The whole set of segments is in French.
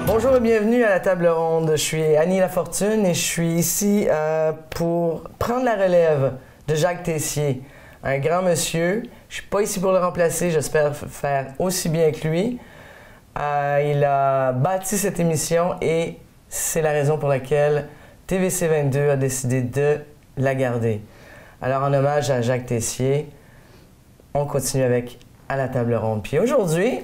Bonjour et bienvenue à la table ronde. Je suis Annie Lafortune et je suis ici pour prendre la relève de Jacques Tessier, un grand monsieur. Je suis pas ici pour le remplacer, j'espère faire aussi bien que lui. Il a bâti cette émission et c'est la raison pour laquelle TVC 22 a décidé de la garder. Alors en hommage à Jacques Tessier, on continue avec À la table ronde. Puis aujourd'hui,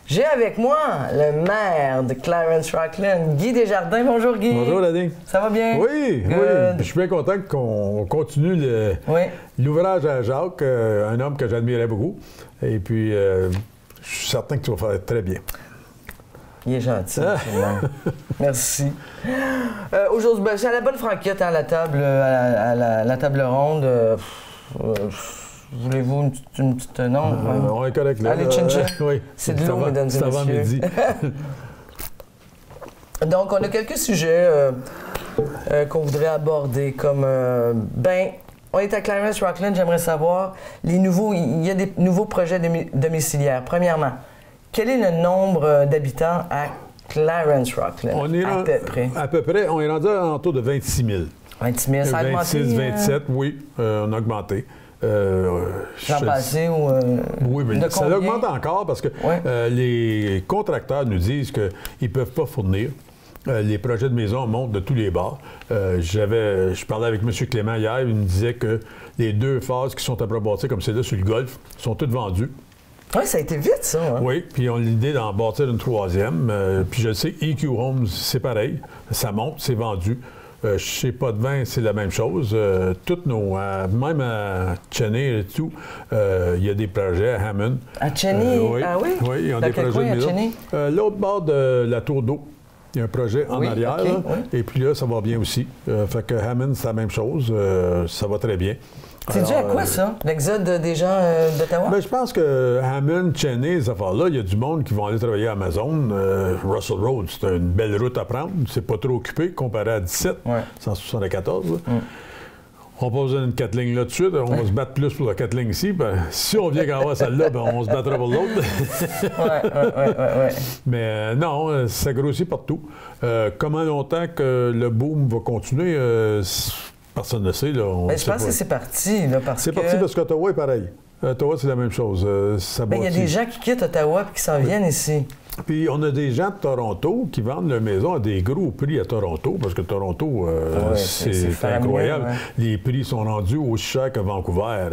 j'ai avec moi le maire de Clarence-Rocklin, Guy Desjardins. Bonjour Guy. Bonjour Lanny. Ça va bien? Oui, oui. Je suis bien content qu'on continue l'ouvrage à Jacques, un homme que j'admirais beaucoup. Et puis, je suis certain que tu vas faire très bien. Il est gentil. Merci. Aujourd'hui, c'est à la bonne franquette à la table, à la table ronde. Voulez-vous une petite non? On est correct là. Allez, chin-chin. Oui. C'est de l'eau, mesdames et messieurs. C'est avant midi. Donc, on a quelques sujets qu'on voudrait aborder comme... on est à Clarence-Rocklin, j'aimerais savoir, il y a des nouveaux projets domiciliaires. Premièrement, quel est le nombre d'habitants à Clarence-Rocklin? On est à peu près. À peu près, on est rendu à autour de 26 000. 26 000, ça a augmenté? 26, 27, oui, on a augmenté. L'an passé ou oui, mais ça augmente encore parce que les contracteurs nous disent qu'ils ne peuvent pas fournir. Les projets de maison montent de tous les bords. Je parlais avec M. Clément hier, il me disait que les 2 phases qui sont à bâtir comme celle-là sur le golfe sont toutes vendues. Oui, ça a été vite, ça. Hein? Oui, puis ils ont l'idée d'en bâtir une 3e. Puis je sais, EQ Homes, c'est pareil. Ça monte, c'est vendu. Chez Potvin, c'est la même chose. Toutes même à Cheney et tout, il y a des projets à Hammond. À Cheney? Oui. Ah oui? Oui, ils ont des projets de maison. L'autre bord de la tour d'eau, il y a un projet en arrière. Okay, et puis là, ça va bien aussi. Fait que Hammond, c'est la même chose. Ça va très bien. C'est dû à quoi, ça? L'exode des gens d'Ottawa? Bien, je pense que Hammond, Cheney, ces affaires-là, il y a du monde qui vont aller travailler à Amazon. Russell Road, c'est une belle route à prendre. C'est pas trop occupé comparé à 17, 174. On n'a pas besoin d'une 4 lignes là tout de suite. On va se battre plus pour la 4 lignes ici. Ben, si on vient qu'à avoir celle-là, ben, on se battra pour l'autre. Mais non, ça grossit partout. Comment longtemps que le boom va continuer? Personne ne sait. Là, je pense que c'est parti. C'est parti parce qu'Ottawa est pareil. Ottawa, c'est la même chose. Il y a des gens qui quittent Ottawa et qui s'en viennent ici. Puis on a des gens de Toronto qui vendent leur maison à des gros prix à Toronto, parce que Toronto, c'est incroyable. Ouais. Les prix sont rendus aussi chers que Vancouver.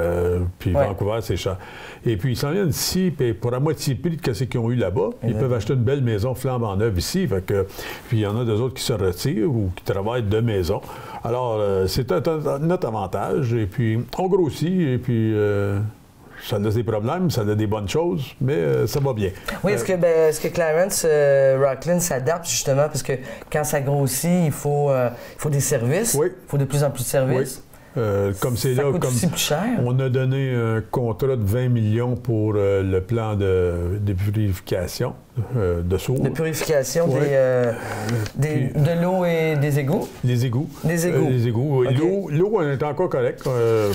Puis Vancouver, c'est cher. Et puis ils s'en viennent ici, puis pour la moitié prix de ce qu'ils ont eu là-bas, ils peuvent acheter une belle maison flambant neuve ici. Fait que, puis il y en a des autres qui se retirent ou qui travaillent de maison. Alors, c'est notre avantage. Et puis, on grossit, et puis... ça a des problèmes, ça a des bonnes choses, mais ça va bien. Oui, est-ce que Clarence-Rocklin s'adapte justement parce que quand ça grossit, il faut des services, il faut de plus en plus de services. Oui. Comme c'est là, coûte aussi plus cher. On a donné un contrat de 20 millions pour le plan de purification de sourds. De purification de l'eau et des égouts? Les égouts. Les égouts. Les égouts. Okay. L'eau, on est encore correct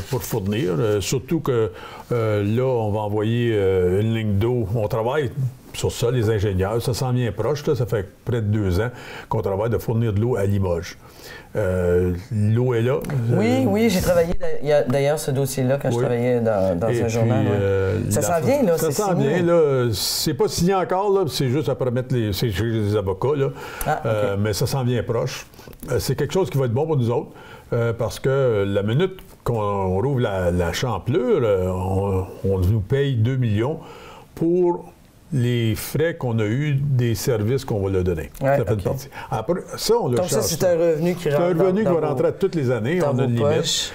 pour fournir. Surtout que là, on va envoyer une ligne d'eau. On travaille sur ça, les ingénieurs. Ça s'en vient proche. Là, ça fait près de 2 ans qu'on travaille de fournir de l'eau à Limoges. L'eau est là. Oui, j'ai travaillé d'ailleurs ce dossier-là quand je travaillais dans un journal. Ça s'en vient, là. Ça s'en vient, là. C'est pas signé encore, là. C'est juste après mettre c'est chez les avocats, là. Mais ça s'en vient proche. C'est quelque chose qui va être bon pour nous autres. Parce que la minute qu'on rouvre la champlure, on nous paye 2 millions pour les frais qu'on a eus des services qu'on va leur donner. Ça fait une partie. Après, ça, on le charge. Donc ça, c'est un revenu qui rentre. C'est un revenu qui va rentrer à toutes les années. On a une limite.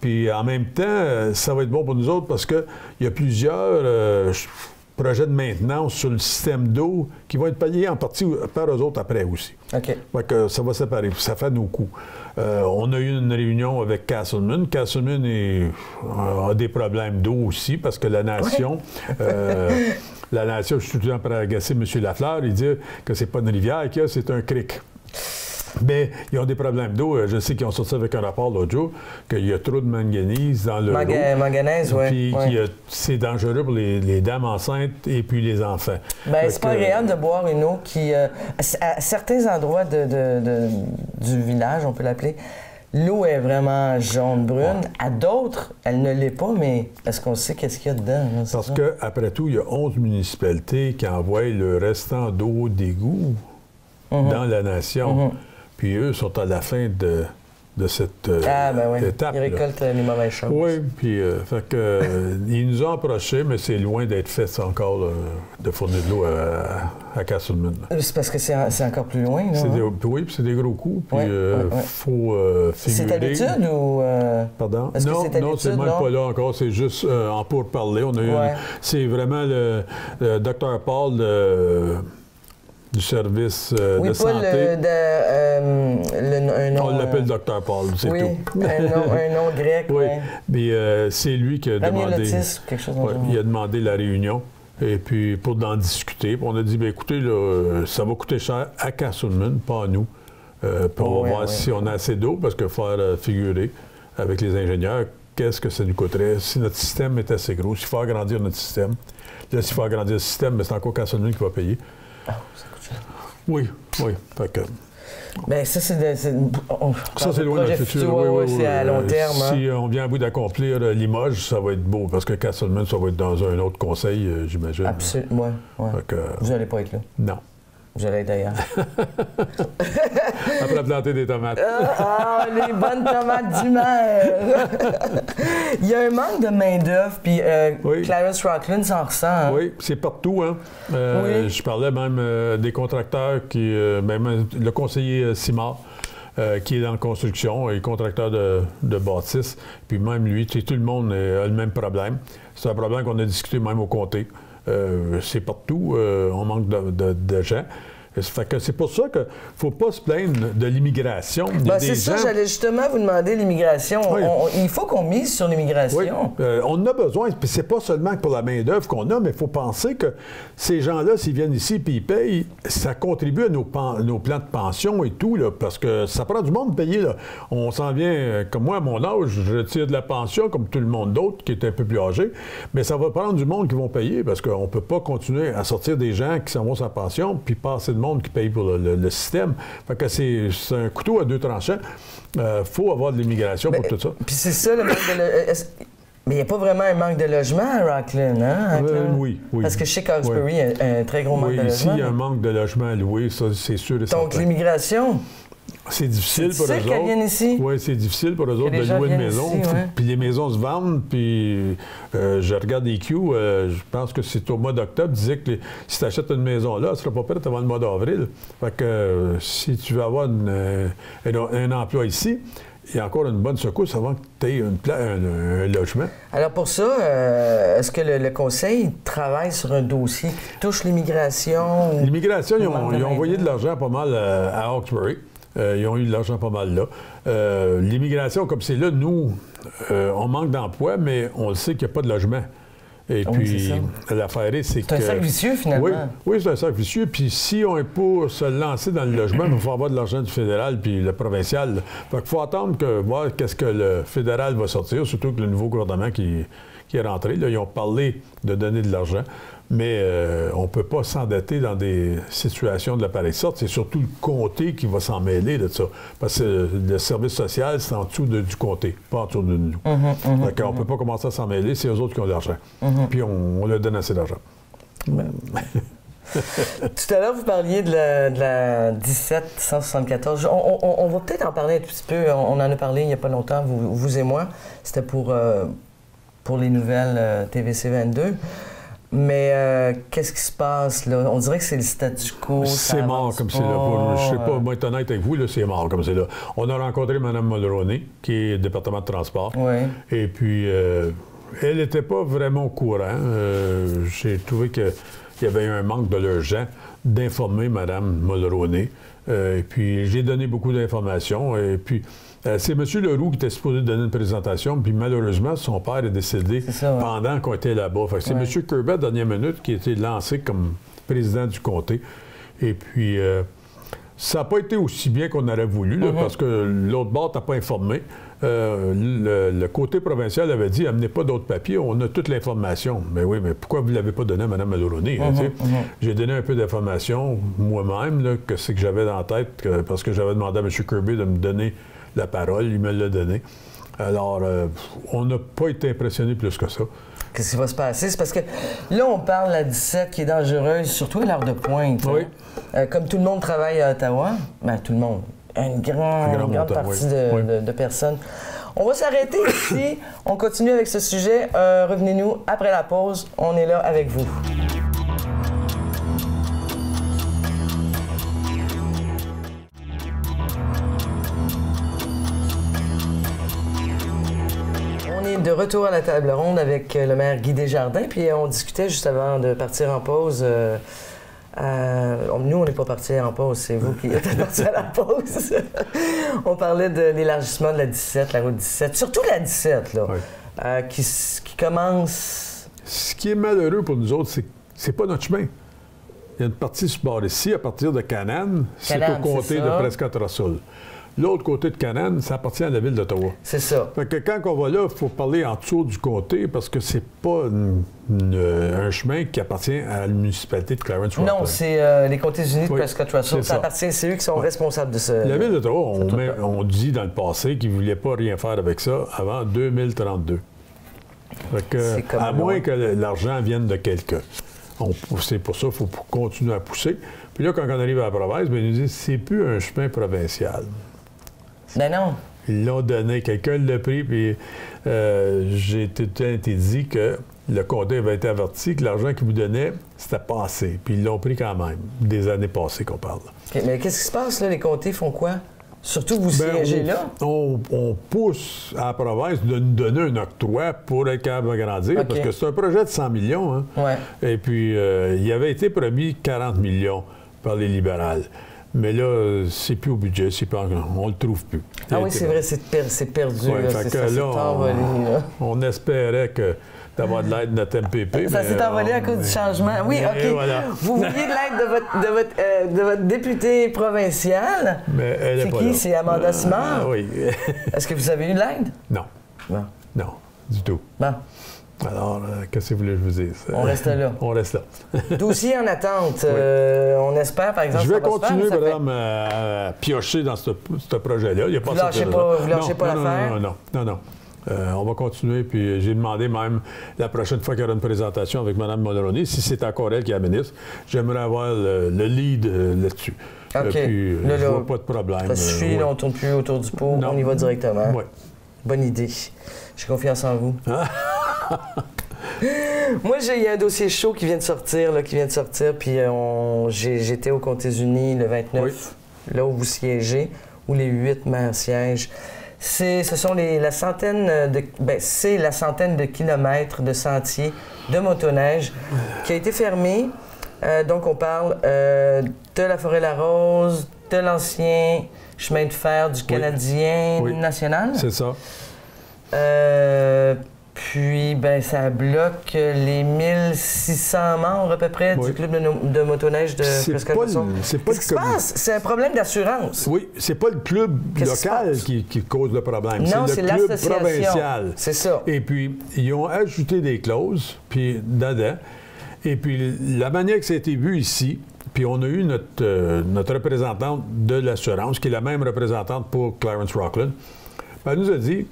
Puis en même temps, ça va être bon pour nous autres parce qu'il y a plusieurs projets de maintenance sur le système d'eau qui vont être payés en partie par eux autres après aussi. OK. Donc, ça va séparer. Ça fait nos coûts. On a eu une réunion avec Castleman. Castleman a des problèmes d'eau aussi parce que la nation... La nation, je suis tout le temps prêt à agacer M. Lafleur, il dit que c'est pas une rivière qu'il y a, c'est un cric. Mais ils ont des problèmes d'eau. Je sais qu'ils ont sorti avec un rapport l'autre jour qu'il y a trop de manganèse dans le manganèse, oui. Puis c'est dangereux pour les dames enceintes et puis les enfants. Bien, c'est pas agréable de boire une eau qui... à certains endroits du village, on peut l'appeler, l'eau est vraiment jaune-brune. Ouais. À d'autres, elle ne l'est pas, mais est-ce qu'on sait qu'est-ce qu'il y a dedans? Là, parce qu'après tout, il y a 11 municipalités qui envoient le restant d'eau d'égout dans la nation. Puis eux sont à la fin de cette étape. Ils récoltent les mauvaises choses. Oui, puis ils nous ont approchés, mais c'est loin d'être fait encore de fournir de l'eau à Castleman. C'est parce que c'est encore plus loin, là? Oui, puis c'est des gros coups, puis faut figurer... C'est à l'étude ou... Pardon? Non, c'est même pas là encore, c'est juste en pourparler. On a eu c'est vraiment le Dr Paul du service de santé. On l'appelle Dr Paul, c'est tout. un nom grec, oui. Mais c'est lui qui a demandé... quelque chose il a demandé la réunion, et puis pour en discuter. Puis on a dit, bien, écoutez, là, ça va coûter cher à Castleman, pas à nous. Puis on va voir si on a assez d'eau, parce que faire figurer avec les ingénieurs, qu'est-ce que ça nous coûterait si notre système est assez gros, s'il faut agrandir notre système. Là, s'il faut agrandir le système, mais c'est encore Castleman qui va payer. Oui. Fait que... Bien, ça, c'est loin dans le futur. C'est à long terme. Si on vient à bout d'accomplir Limoges, ça va être beau, parce que Castleman, ça va être dans un autre conseil, j'imagine. Absolument, oui. Vous n'allez pas être là. Non. Vous allez être ailleurs. Après planter des tomates. Les bonnes tomates du maire! Il y a un manque de main-d'œuvre, puis Clarence Rockland s'en ressent. Hein? Oui, c'est partout. Hein? Je parlais même des contracteurs, même le conseiller Simard, qui est dans la construction, et contracteur de bâtisse. Puis même lui, tout le monde a le même problème. C'est un problème qu'on a discuté même au comté. C'est partout, on manque de gens. Fait que c'est pour ça qu'il ne faut pas se plaindre de l'immigration. C'est ça, j'allais justement vous demander l'immigration. Oui. Il faut qu'on mise sur l'immigration. Oui. On en a besoin. Puis c'est pas seulement pour la main-d'œuvre qu'on a, mais il faut penser que ces gens-là, s'ils viennent ici et ils payent, ça contribue à nos plans de pension et tout, là, parce que ça prend du monde de payer. Là. On s'en vient, comme moi, à mon âge, je tire de la pension, comme tout le monde d'autre qui est un peu plus âgé, mais ça va prendre du monde qui vont payer, parce qu'on ne peut pas continuer à sortir des gens qui s'en vont sans pension, puis passer de monde qui paye pour le système. Fait que c'est un couteau à deux tranchants. Faut avoir de l'immigration pour tout ça. Puis c'est ça, le manque de... Mais il n'y a pas vraiment un manque de logement à Rockland, hein? Oui. Parce que chez Cawsbury, il y a un très gros manque de logement. Ici, il y a un manque de logement à louer, ça, c'est sûr et certain. Donc, l'immigration... C'est difficile pour eux autres. Qu'elles viennent ici? Oui, c'est difficile pour eux autres de louer une maison. Puis les maisons se vendent. Puis je regarde EQ, je pense que c'est au mois d'octobre, disait que si tu achètes une maison là, elle ne sera pas prête avant le mois d'avril. Fait que si tu veux avoir un emploi ici, il y a encore une bonne secousse avant que tu aies un logement. Alors pour ça, est-ce que le Conseil travaille sur un dossier qui touche l'immigration? L'immigration, ils ont envoyé de l'argent pas mal à Hawkesbury. Ils ont eu de l'argent pas mal là. L'immigration, comme c'est là, nous, on manque d'emploi, mais on le sait qu'il n'y a pas de logement. Et puis, l'affaire c'est que... C'est un cercle vicieux, finalement. Oui, c'est un cercle vicieux. Puis si on est pour se lancer dans le logement, il faut avoir de l'argent du fédéral puis le provincial. Fait qu'il faut attendre voir qu'est-ce que le fédéral va sortir, surtout que le nouveau gouvernement qui est rentré, là, ils ont parlé de donner de l'argent. Mais on ne peut pas s'endetter dans des situations de la pareille sorte. C'est surtout le comté qui va s'en mêler de ça. Parce que le service social, c'est en dessous du comté, pas en dessous de nous. On ne peut pas commencer à s'en mêler, c'est eux autres qui ont de l'argent. Puis on leur donne assez d'argent. Tout à l'heure, vous parliez de la 1774. On va peut-être en parler un petit peu. On en a parlé il n'y a pas longtemps, vous et moi. C'était pour les nouvelles TVC 22. Mais qu'est-ce qui se passe là? On dirait que c'est le statu quo. C'est mort comme c'est là. Je ne sais pas, moi être honnête avec vous, là, c'est mort comme c'est là. On a rencontré Mme Mulroney, qui est au département de transport. Oui. Et puis, elle n'était pas vraiment au courant. J'ai trouvé qu'il y avait eu un manque de l'urgent d'informer Mme Mulroney. Et puis, j'ai donné beaucoup d'informations. Et puis, c'est M. Leroux qui était supposé donner une présentation, puis malheureusement, son père est décédé pendant qu'on était là-bas. C'est M. Kirby, à la dernière minute, qui a été lancé comme président du comté. Et puis, Ça n'a pas été aussi bien qu'on aurait voulu, là, parce que l'autre bord t'a pas informé. Le côté provincial avait dit « Amenez pas d'autres papiers, on a toute l'information. » Mais oui, mais pourquoi vous ne l'avez pas donné à Mme Mulroney? J'ai donné un peu d'informations moi-même, que c'est que j'avais dans la tête, parce que j'avais demandé à M. Kirby de me donner la parole, il me l'a donné. Alors, on n'a pas été impressionné plus que ça. Qu'est-ce qui va se passer? C'est parce que là, on parle de la 17 qui est dangereuse, surtout à l'heure de pointe. Oui. Comme tout le monde travaille à Ottawa, bien, tout le monde, une grande partie de personnes. On va s'arrêter ici. On continue avec ce sujet. Revenez-nous après la pause. On est là avec vous. De retour à la table ronde avec le maire Guy Desjardins, puis on discutait juste avant de partir en pause. Nous, on n'est pas partis en pause, c'est vous qui êtes partis à la pause. On parlait de l'élargissement de la 17, la route 17, surtout la 17, là, qui commence... Ce qui est malheureux pour nous autres, c'est pas notre chemin. Il y a une partie sur bord ici, à partir de Canaan, c'est au comté de Prescott-Russell. L'autre côté de Canaan, ça appartient à la ville d'Ottawa. C'est ça. Fait que quand on va là, il faut parler en dessous du comté parce que c'est pas un chemin qui appartient à la municipalité de Clarence-Rockland. Non, c'est les comtés unis de Prescott-Russell. C'est eux qui sont responsables de ce... La ville d'Ottawa, on dit dans le passé qu'ils ne voulaient pas rien faire avec ça avant 2032. Fait que, à moins que l'argent vienne de quelqu'un. C'est pour ça qu'il faut continuer à pousser. Puis là, quand on arrive à la province, ils nous disent c'est plus un chemin provincial. Ben non. Ils l'ont donné, quelqu'un l'a pris, puis j'ai été dit que le comté avait été averti que l'argent qu'ils vous donnaient, c'était pas assez. Puis ils l'ont pris quand même, des années passées qu'on parle. Okay, mais qu'est-ce qui se passe, là? Les comtés font quoi? Surtout que vous siégez là? On pousse à la province de nous donner un octroi pour être capable d'agrandir, parce que c'est un projet de 100 millions. Hein? Ouais. Et puis, il avait été promis 40 millions par les libérales. Mais là, c'est plus au budget, on le trouve plus. Ah oui, c'est vrai, c'est perdu. Ouais, on espérait d'avoir de l'aide de notre MPP. Ça s'est envolé à cause du changement. Oui, OK. Voilà. Vous vouliez de l'aide de votre député provincial. Mais elle est pas là. C'est qui? C'est Amanda Simard? Oui. Est-ce que vous avez eu de l'aide? Non. Bon. Non, du tout. Bon. Alors, qu'est-ce que vous voulez que je vous dise? On reste là. On reste là. Dossier en attente. On espère, par exemple, je vais continuer, madame, à piocher dans ce projet-là. Il y a pas vous lâchez pas l'affaire? Non. On va continuer, puis j'ai demandé même la prochaine fois qu'il y aura une présentation avec Mme Mulroney, si c'est encore elle qui est la ministre, j'aimerais avoir le lead là-dessus. OK. Puis je vois pas de problème. Ça suffit, on ne tourne plus autour du pot, on y va directement. Oui. Bonne idée. J'ai confiance en vous. Moi, il y a un dossier chaud qui vient de sortir, puis j'étais aux Comtés-Unis le 29, là où vous siégez, où les 8 maires siègent. C'est la centaine de kilomètres de sentiers de motoneige qui a été fermé. Donc, on parle de la Forêt-la-Rose, de l'ancien chemin de fer du Canadien national. C'est ça. Puis, ça bloque les 1600 membres à peu près du club de motoneige de Prescott-Russell. Qu'est-ce qui se passe? C'est un problème d'assurance. Oui, c'est pas le club local qui cause le problème. Non, c'est le club provincial. C'est ça. Et puis, ils ont ajouté des clauses, puis dedans. Et puis, la manière que ça a été vu ici, puis on a eu notre représentante de l'assurance, qui est la même représentante pour Clarence-Rockland, elle nous a dit...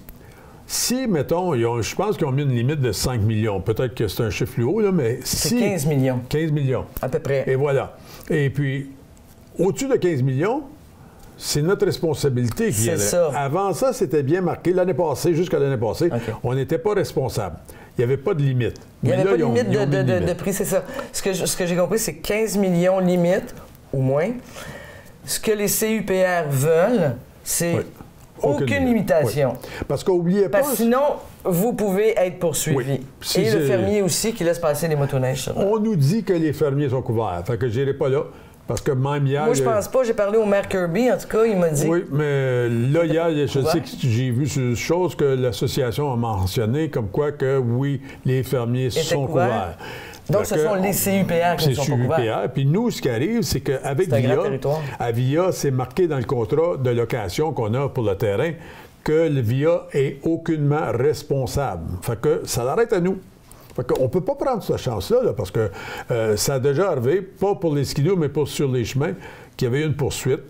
Si, mettons, je pense qu'ils ont mis une limite de 5 millions. Peut-être que c'est un chiffre plus haut, là, mais c'est 15 millions. 15 millions. À peu près. Et voilà. Et puis, au-dessus de 15 millions, c'est notre responsabilité qui est là. Avant ça, c'était bien marqué. L'année passée, jusqu'à l'année passée, on n'était pas responsable. Il n'y avait pas de limite. Il n'y avait pas de limite de prix, c'est ça. Ce que j'ai compris, c'est 15 millions limite, ou moins. Ce que les CUPR veulent, c'est... Aucune limitation. Oui. Parce qu'oubliez pas... Parce que sinon, vous pouvez être poursuivi. Oui. Et le fermier aussi qui laisse passer les motoneiges. On nous dit que les fermiers sont couverts. Fait que j'irai pas là. Parce que même hier... Moi, je pense pas. J'ai parlé au maire Kirby, en tout cas, il m'a dit... Oui, mais là, hier, je sais que j'ai vu une chose que l'association a mentionné, comme quoi que, oui, les fermiers sont couverts. Donc, ce sont les CUPR qui ne sont pas couverts. Puis nous, ce qui arrive, c'est qu'avec VIA, c'est marqué dans le contrat de location qu'on a pour le terrain que le VIA est aucunement responsable. Fait que ça l'arrête à nous. Fait qu'on ne peut pas prendre cette chance-là, là, parce que ça a déjà arrivé, pas pour les skidoo, mais pour sur les chemins, qu'il y avait eu une poursuite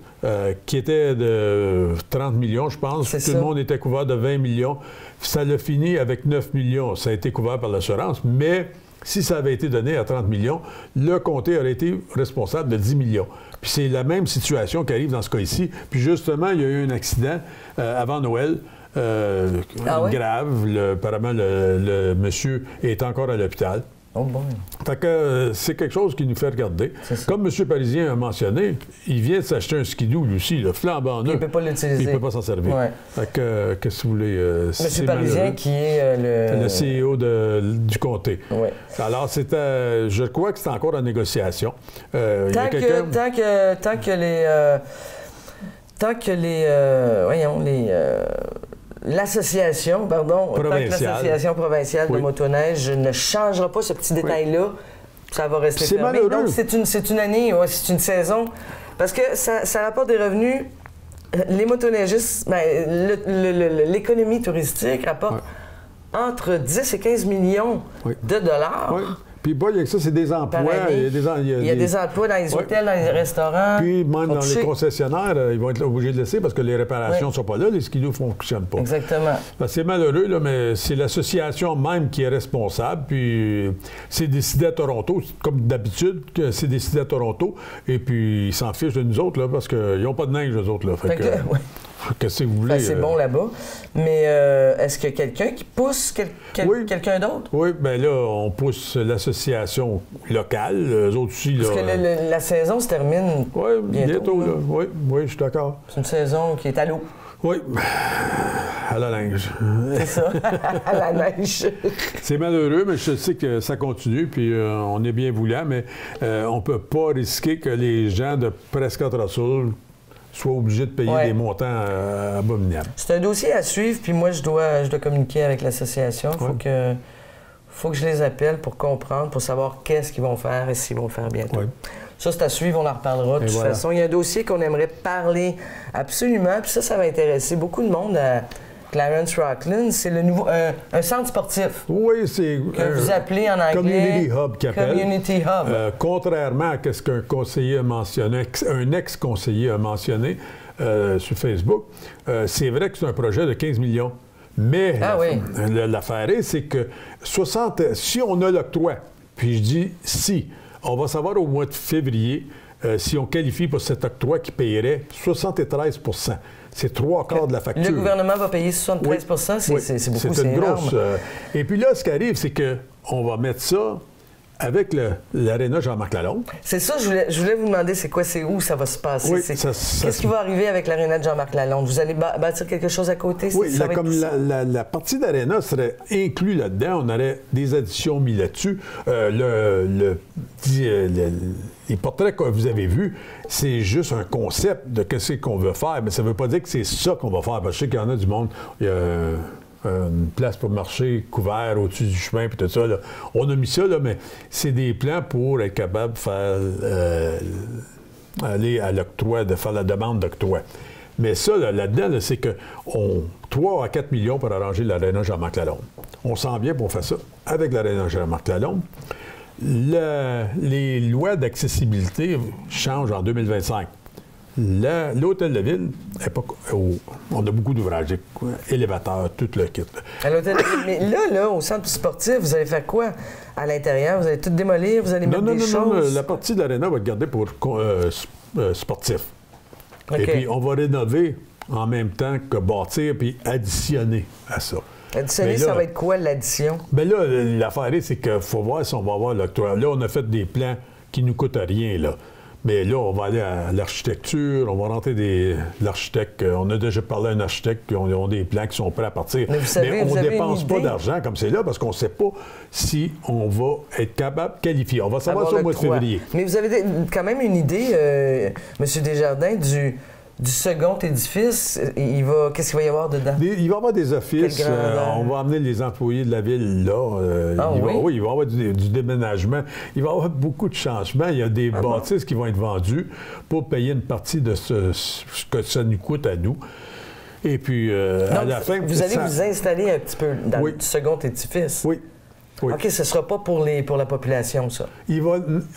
qui était de 30 millions, je pense. Tout le monde était couvert de 20 millions. Ça l'a fini avec 9 millions. Ça a été couvert par l'assurance, mais si ça avait été donné à 30 millions, le comté aurait été responsable de 10 millions. Puis c'est la même situation qui arrive dans ce cas-ci. Puis justement, il y a eu un accident avant Noël. Grave. Apparemment, le monsieur est encore à l'hôpital. Oh bon. Fait que c'est quelque chose qui nous fait regarder. Comme M. Parisien a mentionné, il vient de s'acheter un skidoo, lui aussi, le flambant neuf. Il ne peut pas l'utiliser. Il ne peut pas s'en servir. Ouais. Fait que, qu'est-ce que vous voulez? M. Parisien qui est le CEO du comté. Ouais. Alors, je crois que c'est encore en négociation. Tant que l'association provinciale de motoneige ne changera pas ce petit détail-là, ça va rester fermé. Malheureux. Donc, c'est une année, c'est une saison, parce que ça rapporte des revenus. Les motoneigistes, l'économie touristique rapporte entre 10 et 15 millions de dollars. Oui. Puis, avec ça, c'est des emplois. Il y a des emplois dans les hôtels, dans les restaurants. Puis, même dans les concessionnaires, ils vont être obligés de laisser parce que les réparations ne sont pas là, les skidoo ne fonctionnent pas. Exactement. C'est malheureux, là, mais c'est l'association même qui est responsable. Puis, c'est décidé à Toronto, comme d'habitude, c'est décidé à Toronto. Et puis, ils s'en fichent de nous autres, là, parce qu'ils n'ont pas de neige, eux autres. Là. Qu'est-ce que vous voulez? C'est bon là-bas. Mais est-ce qu'il y a quelqu'un qui pousse quelqu'un d'autre? Oui, bien là, on pousse l'association locale. Eux autres aussi. Parce que la saison se termine bientôt. Là. Oui, je suis d'accord. C'est une saison qui est à l'eau. Oui, à la neige. C'est ça, à la neige. C'est malheureux, mais je sais que ça continue, puis on est bien voulant, mais on ne peut pas risquer que les gens de Prescott Russell soient obligés de payer des montants abominables. C'est un dossier à suivre, puis moi, je dois communiquer avec l'association. Il faut que je les appelle pour comprendre, pour savoir qu'est-ce qu'ils vont faire et s'ils vont le faire bientôt. Ça, c'est à suivre, on en reparlera de toute façon. Il y a un dossier qu'on aimerait parler absolument, puis ça va intéresser beaucoup de monde à Clarence Rocklin. C'est le nouveau un centre sportif. Oui, c'est que vous appelez en anglais Community Hub qui appelle. Community Hub. Contrairement à ce qu'un conseiller a mentionné, un ex-conseiller a mentionné sur Facebook, c'est vrai que c'est un projet de 15 millions. Mais l'affaire c'est que si on a l'octroi, puis je dis si, on va savoir au mois de février si on qualifie pour cet octroi qui payerait 73 %. C'est 3/4 de la facture. Le gouvernement va payer 73 c'est beaucoup, c'est une énorme. Grosse. Et puis là, ce qui arrive, c'est qu'on va mettre ça avec l'aréna Jean-Marc Lalonde. C'est ça, je voulais vous demander, c'est où ça va se passer? Oui, qu'est-ce qui va arriver avec l'aréna de Jean-Marc Lalonde? Vous allez bâtir quelque chose à côté? Oui, la partie d'aréna serait inclue là-dedans. On aurait des additions mises là-dessus. Les portraits que vous avez vus, c'est juste un concept de ce qu'on veut faire, mais ça ne veut pas dire que c'est ça qu'on va faire. Parce que je sais qu'il y en a du monde... une place pour marcher couvert au-dessus du chemin, puis tout ça. Là. On a mis ça, là, mais c'est des plans pour être capable de faire aller à l'octroi, de faire la demande d'octroi. Mais ça, là-dedans, c'est que 3 à 4 millions pour arranger l'aréna Jean-Marc Lalonde. On sent bien pour faire ça avec l'aréna Jean-Marc Lalonde. Les lois d'accessibilité changent en 2025. L'hôtel de ville, on a beaucoup d'ouvrages, élévateurs, tout le kit. À l'hôtel de ville, mais là, au centre sportif, vous allez faire quoi? À l'intérieur, vous allez tout démolir, vous allez mettre des choses? Non, la partie de l'aréna va être gardée pour sportif. Okay. Et puis, on va rénover en même temps que bâtir, puis additionner à ça. Additionner, ça va être quoi, l'addition? Bien là, l'affaire, c'est qu'il faut voir si on va avoir l'octroi. Là, on a fait des plans qui ne nous coûtent rien, là. Mais là, on va aller à l'architecture, on va rentrer l'architecte. On a déjà parlé à un architecte qui ont des plans qui sont prêts à partir. Mais on ne dépense pas d'argent comme c'est là parce qu'on ne sait pas si on va être capable de qualifier. On va savoir ça au mois de février. Mais vous avez quand même une idée, M. Desjardins, du second édifice, qu'est-ce qu'il va y avoir dedans? Il va y avoir des offices. On va amener les employés de la ville là. Oui, il va y avoir du déménagement. Il va y avoir beaucoup de changements. Il y a des bâtisses qui vont être vendues pour payer une partie de ce que ça nous coûte à nous. Et puis, à la fin... Vous allez vous installer un petit peu dans le second édifice? Oui. Oui. OK, ce ne sera pas pour la population, ça?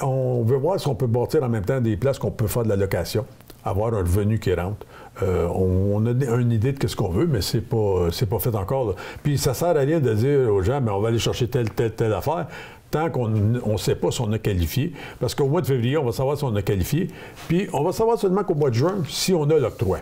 On veut voir si on peut bâtir en même temps des places qu'on peut faire de la location, avoir un revenu qui rentre. On a une idée de ce qu'on veut, mais c'est pas fait encore. Là. Puis ça sert à rien de dire aux gens, mais on va aller chercher telle affaire, tant qu'on ne sait pas si on a qualifié. Parce qu'au mois de février, on va savoir si on a qualifié. Puis on va savoir seulement qu'au mois de juin, si on a l'octroi.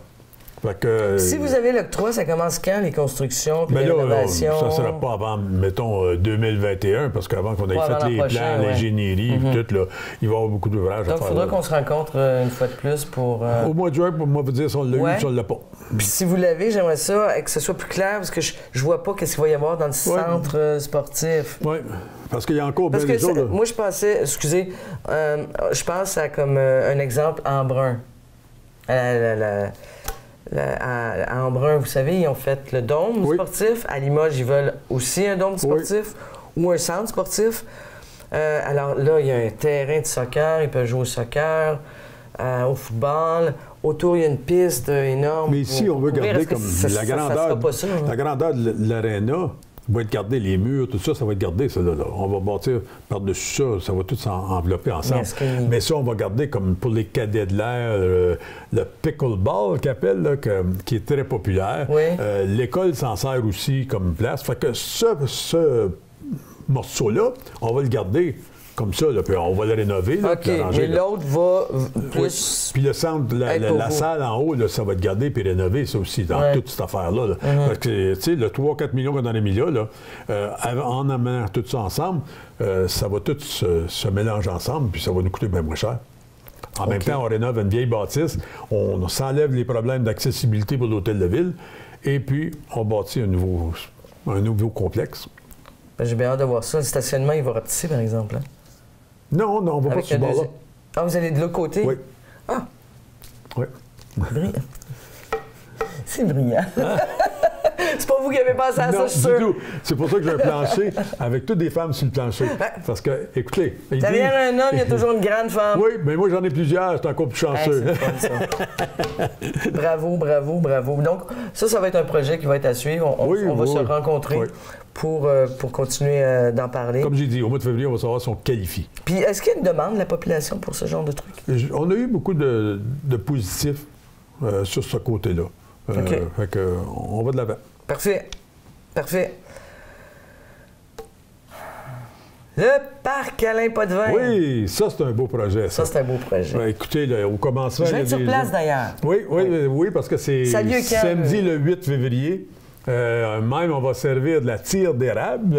Si vous avez l'octroi, ça commence quand, les constructions puis les rénovations? Ça ne sera pas avant, mettons, 2021, parce qu'avant qu'on ait fait les plans, l'ingénierie, tout, là, il va y avoir beaucoup d'ouvrages à faire. Donc, il faudra qu'on se rencontre une fois de plus pour... Au mois de juin, pour moi, vous dire si on l'a eu ou si on ne l'a pas. Puis si vous l'avez, j'aimerais ça que ce soit plus clair, parce que je vois pas qu'est-ce qu'il va y avoir dans le centre sportif. Oui, parce qu'il y a encore bien des choses. Moi, je pensais, excusez, je pense à comme un exemple Embrun. À Embrun, vous savez, ils ont fait le dôme sportif. À Limoges, ils veulent aussi un dôme sportif ou un centre sportif. Alors là, il y a un terrain de soccer, ils peuvent jouer au soccer, au football. Autour, il y a une piste énorme. Mais ici, on veut garder comme la grandeur de l'aréna. Va être gardé, les murs, tout ça, ça va être gardé, ça, là. On va bâtir par-dessus ça, ça va tout s'envelopper ensemble. Mais ça, on va garder comme pour les cadets de l'air, le pickleball qu'ils appellent, qui est très populaire. Oui. L'école s'en sert aussi comme place. Fait que ce morceau-là, on va le garder comme ça, là, puis on va le rénover. Là, OK, mais l'autre va plus... Puis le centre, la salle en haut, là, ça va être gardé puis rénové, ça aussi, dans toute cette affaire-là. Là. Parce que, tu sais, le 3-4 millions qu'on en a mis là, en amenant tout ça ensemble, ça va tout se mélanger ensemble, puis ça va nous coûter bien moins cher. En même temps, on rénove une vieille bâtisse, on s'enlève les problèmes d'accessibilité pour l'hôtel de ville, et puis on bâtit un nouveau complexe. J'ai bien hâte de voir ça. Le stationnement, il va rapetisser, par exemple. Hein? Non, on va pas sur ce bord-là. Ah, vous allez de l'autre côté? Oui. Ah! Oui. Brillant. C'est brillant. C'est pas vous qui avez pensé à ça, je suis sûr. Du tout. C'est pour ça que j'ai un plancher avec toutes des femmes sur le plancher. Parce que, écoutez... Derrière un homme, il y a toujours une grande femme. Oui, mais moi, j'en ai plusieurs. Je suis encore plus chanceux. C'est fun, ça. Bravo. Donc, ça va être un projet qui va être à suivre. On va se rencontrer. Oui. Pour continuer d'en parler. Comme j'ai dit, au mois de février, on va savoir si on qualifie. Puis, est-ce qu'il y a une demande de la population pour ce genre de truc? On a eu beaucoup de positifs sur ce côté-là. OK. Fait qu'on va de l'avant. Parfait. Le parc Alain Potvin. Oui, ça, c'est un beau projet. Ça, c'est un beau projet. Ben, écoutez, là, au commencement... Je vais être sur place, d'ailleurs. Oui, parce que c'est samedi le 8 février. Même, on va servir de la tire d'érable.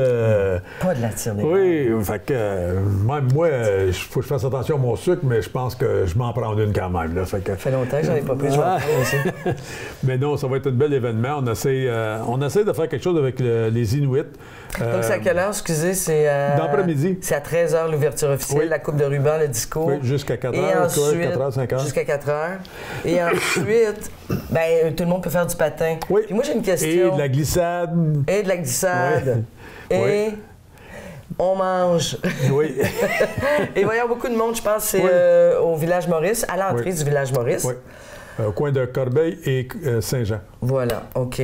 Pas de la tire d'érable. Oui, fait que même moi, il faut que je fasse attention à mon sucre, mais je pense que je m'en prends une quand même. Là, ça fait longtemps que j'en ai pas pris, je vais en prendre aussi. Mais non, ça va être un bel événement. On essaie de faire quelque chose avec les Inuits. Donc, c'est à quelle heure, excusez? C'est d'après-midi. C'est à 13h l'ouverture officielle, la coupe de ruban, le discours. Oui, jusqu'à 4h, 4h, 5h. Jusqu'à 4h. Et ensuite, ben, tout le monde peut faire du patin. Oui. Puis moi, j'ai une question. Et de la glissade. Oui. Et on mange. Oui. Et il va y avoir beaucoup de monde, je pense, c'est au Village Maurice, à l'entrée du Village Maurice. Oui. Au coin de Corbeil et Saint-Jean. Voilà, OK.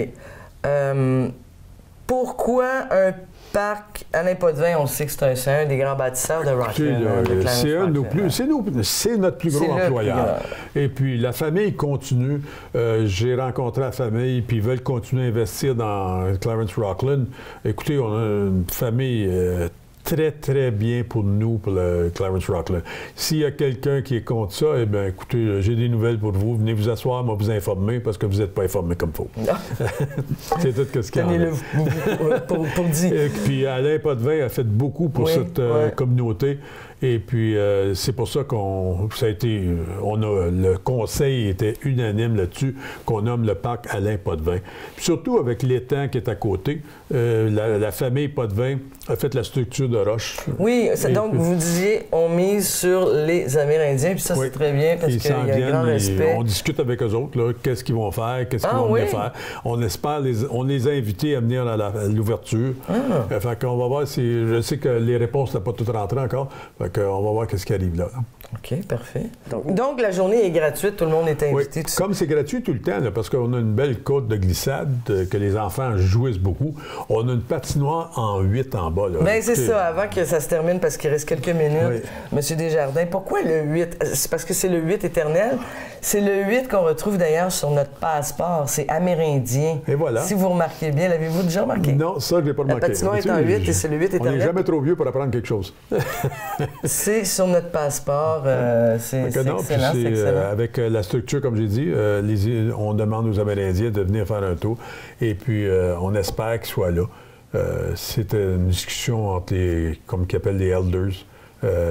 Pourquoi un parc Alain Potvin? On sait que c'est un des grands bâtisseurs de Rockland. C'est notre plus gros employeur. Et puis, la famille continue. J'ai rencontré la famille, puis ils veulent continuer à investir dans Clarence Rockland. Écoutez, on a une famille très, très bien pour nous, pour le Clarence Rockland. S'il y a quelqu'un qui est contre ça, eh bien, écoutez, j'ai des nouvelles pour vous. Venez vous asseoir, moi vous informer, parce que vous n'êtes pas informé comme il faut. C'est tout ce qu'il y a. Tenez-le pour dire. Et puis Alain Potvin a fait beaucoup pour cette communauté. Et puis, c'est pour ça le conseil était unanime là-dessus, qu'on nomme le parc Alain Potvin. Puis surtout avec l'étang qui est à côté, la famille Potvin a fait la structure de roche. Oui, donc vous disiez, on mise sur les Amérindiens, puis ça, c'est très bien, parce qu'il y a un grand respect. On discute avec eux autres, là, qu'est-ce qu'ils vont faire, qu'est-ce qu'ils vont venir faire. On espère, on les a invités à venir à l'ouverture. Fait qu'on va voir si... Je sais que les réponses n'ont pas toutes rentrées encore, fait qu'on va voir qu'est-ce qui arrive là. OK, parfait. Donc, la journée est gratuite, tout le monde est invité. Oui. Comme c'est gratuit tout le temps, là, parce qu'on a une belle côte de glissade, que les enfants jouissent beaucoup. On a une patinoire en 8 en bas. Bien, c'est ça, avant que ça se termine, parce qu'il reste quelques minutes. Monsieur Desjardins, pourquoi le 8? C'est parce que c'est le 8 éternel. C'est le 8 qu'on retrouve d'ailleurs sur notre passeport. C'est amérindien. Et voilà. Si vous remarquez bien, l'avez-vous déjà remarqué? Non, ça, je ne l'ai pas remarqué. La patinoire est en 8 et c'est le 8 éternel. On n'est jamais trop vieux pour apprendre quelque chose. C'est sur notre passeport. C'est excellent, c'est excellent. Avec la structure, comme j'ai dit, on demande aux Amérindiens de venir faire un tour. Et puis, on espère qu'ils soient là. C'était une discussion entre comme qu'ils appellent les elders.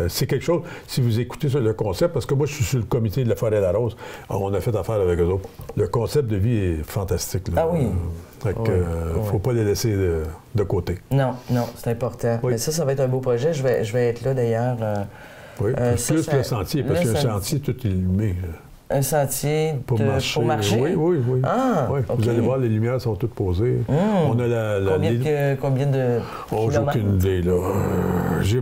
C'est quelque chose, si vous écoutez sur le concept, parce que moi, je suis sur le comité de la Forêt-la-Rose, on a fait affaire avec eux autres. Le concept de vie est fantastique. Là. Ah oui? Il ne faut pas les laisser de côté. Non, c'est important. Oui. Mais ça va être un beau projet. Je vais être là, d'ailleurs. Oui, plus le sentier, parce qu'un sentier, tout est illumé. Un sentier pour marcher? Oui. Ah, oui. Okay. Vous allez voir, les lumières sont toutes posées. On a combien de j'ai aucune idée, là.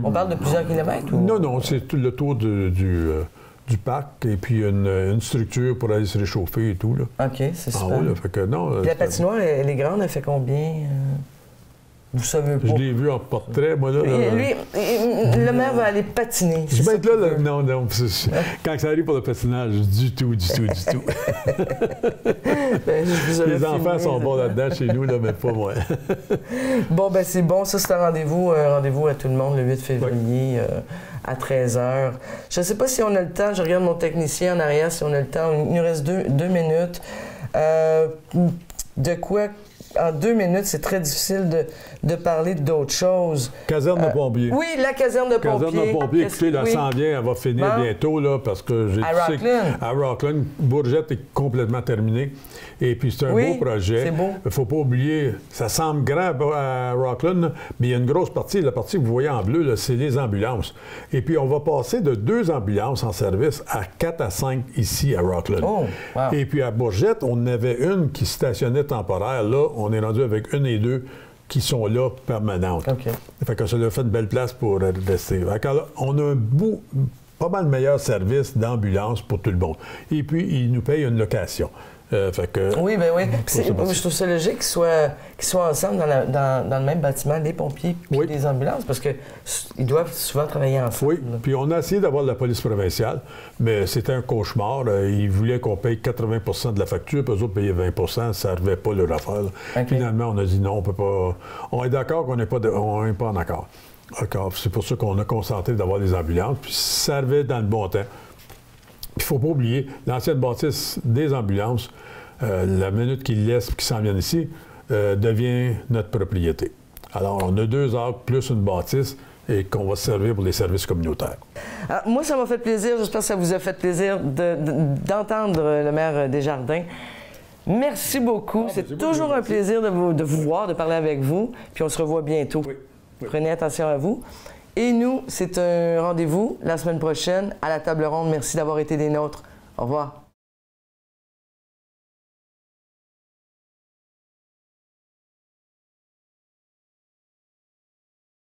On parle de plusieurs kilomètres? Ou... Non, c'est tout le tour du parc et puis une structure pour aller se réchauffer et tout, là. OK, c'est super. En haut, là, fait que non... Puis la patinoire, elle est grande, elle fait combien? Vous savez pas. Je l'ai vu en portrait, moi, là. Lui, le maire va aller patiner. Je vais être là, non. Quand ça arrive pour le patinage, du tout. Les enfants sont bons là-dedans chez nous, là, mais pas moi. Bon, ben c'est bon. Ça, c'est un rendez-vous à tout le monde le 8 février à 13h. Je ne sais pas si on a le temps. Je regarde mon technicien en arrière, si on a le temps. Il nous reste deux minutes. De quoi... En 2 minutes, c'est très difficile de parler d'autres choses. Caserne de pompiers. Oui, la caserne de pompiers. Caserne de pompiers, écoutez, là, s'en vient, elle va finir bientôt, là, parce que à Rockland, Bourgette est complètement terminée. Et puis, c'est un beau projet. C'est beau. Il ne faut pas oublier, ça semble grand à Rockland, mais il y a une grosse partie, la partie que vous voyez en bleu, c'est les ambulances. Et puis, on va passer de 2 ambulances en service à 4 à 5 ici à Rockland. Oh, wow. Et puis, à Bourgette, on avait une qui stationnait temporaire. Là, on est rendu avec 1 et 2 qui sont là permanentes. OK. Fait que ça leur fait une belle place pour rester. Alors, on a pas mal meilleur service d'ambulance pour tout le monde. Et puis, ils nous payent une location. Oui. Je trouve ça logique qu'ils soient ensemble dans le même bâtiment, les pompiers et les ambulances, parce qu'ils doivent souvent travailler ensemble. Oui, puis on a essayé d'avoir la police provinciale, mais c'était un cauchemar. Ils voulaient qu'on paye 80 de la facture, puis eux autres payaient 20 ça n'arrivait pas leur affaire. Okay. Finalement, on a dit non, on peut pas... On est d'accord qu'on n'est pas en accord. C'est pour ça qu'on a consenté d'avoir des ambulances, puis ça arrivait dans le bon temps. Il ne faut pas oublier, l'ancienne bâtisse des ambulances, la minute qu'ils laissent et qu'ils s'en viennent ici, devient notre propriété. Alors, on a 2 arcs plus une bâtisse et qu'on va se servir pour les services communautaires. Alors, moi, ça m'a fait plaisir. J'espère que ça vous a fait plaisir d'entendre le maire Desjardins. Merci beaucoup. C'est toujours un plaisir de vous voir, de parler avec vous. Puis on se revoit bientôt. Oui. Prenez attention à vous. Et nous, c'est un rendez-vous la semaine prochaine à la table ronde. Merci d'avoir été des nôtres. Au revoir.